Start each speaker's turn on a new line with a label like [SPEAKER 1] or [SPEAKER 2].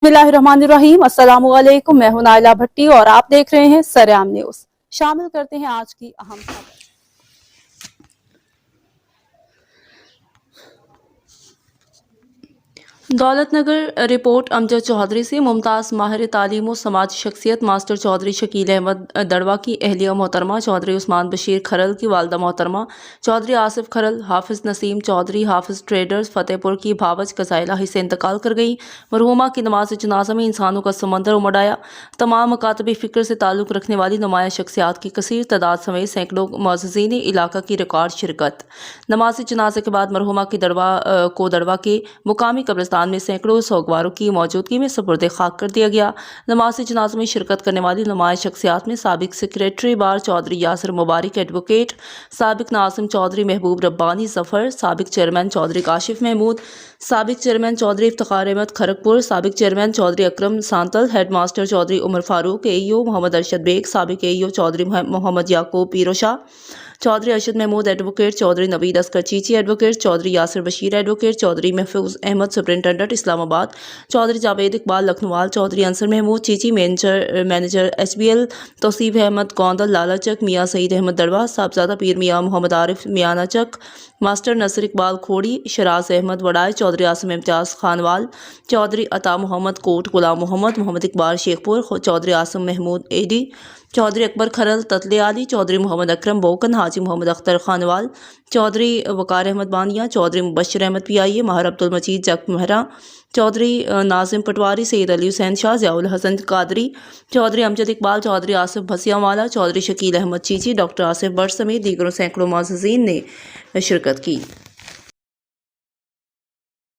[SPEAKER 1] बिस्मिल्लाहिर्रहमानिर्रहीम। अस्सलामुअलैकुम। मैं हूं नाइला भट्टी और आप देख रहे हैं सरेआम न्यूज। शामिल करते हैं आज की अहम खबर। दौलतनगर रिपोर्ट अमजद चौधरी से मुमताज़ माहिर तालीम व समाजी शख्सियत मास्टर चौधरी शकील अहमद दड़वा की अहलिया मोहतरमा चौधरी उस्मान बशीर खरल की वालदा मोहतरमा चौधरी आसिफ खरल हाफिज़ नसीम चौधरी हाफिज़ ट्रेडर्स फतेहपुर की भावज कज़ाइला से इंतकाल कर गई। मरहूमा की नमाज जनाजा में इंसानों का समंदर उमड़ आया। तमाम मकातब फ़िक्र से ताल्लुक़ रखने वाली नुमाया शख्सियात की कसीर तादाद समेत सैकड़ों मुअज़्ज़िज़ीन इलाका की रिकॉर्ड शिरकत। नमाज जनाजे के बाद मरहूमा की दड़वा के मुकामी कब्रिस्तान में सैकड़ों सोगवारों की मौजूदगी में सुपुर्द खाक कर दिया गया। नमाज जनाज़े में शिरकत करने वाली नुमाया शख्सियात में साबिक सेक्रेटरी बार चौधरी यासिर मुबारक एडवोकेट, साबिक नाज़िम चौधरी महबूब रब्बानी जफ़र, साबिक चेयरमैन चौधरी काशिफ महमूद, साबिक चेयरमैन चौधरी इफ्तिखार अहमद खरगपुर, साबिक chairman Chaudhry Akram Santal, head master Chaudhry Umar Farooq, AEO Mohammad Arshad Baig, साबिक AEO Chaudhry Mohammad Yaqoob Piroshah, Chaudhry Arshad Mahmood advocate, Chaudhry Naveed Askar Cheechi advocate, Chaudhry Yasir Bashir advocate, Chaudhry Mahfooz Ahmed superintendent Islamabad, Chaudhry Javed Iqbal Lakhanwal, Chaudhry Ansar Mahmood Cheechi manager SBL, Tauseef Ahmed Kaundal Lalachak, Mian Saeed Ahmed Darwa, Sahibzada Pir Mian Mohammad Arif मियानाचक, master नसर इकबाल खोड़ी, शराज अहमद वड़ाई, चौधरी आसिम इम्तियाज़ खानवाल, चौधरी अता मोहम्मद कोट, गुलाम मोहम्मद, मोहम्मद इकबाल शेखपुर, चौधरी आसिम महमूद एडी, चौधरी अकबर खरल ततले आली, चौधरी मोहम्मद अकरम बोकन, हाजी मोहम्मद अख्तर खानवाल, चौधरी वकार अहमद बानिया, चौधरी मुबशर अहमद PIA, महर अब्दुल मजीद जक महरा, चौधरी नाजिम पटवारी, सैयद अली हुसैन शाह, ज़ियाउल हसन कादरी, चौधरी अमजद इकबाल, चौधरी आसिफ भसियावाला, चौधरी शकील अहमद चीची, डॉक्टर आसिफ बट समेत दीगरों सैकड़ों मुअज़्ज़िज़ीन ने शिरकत की।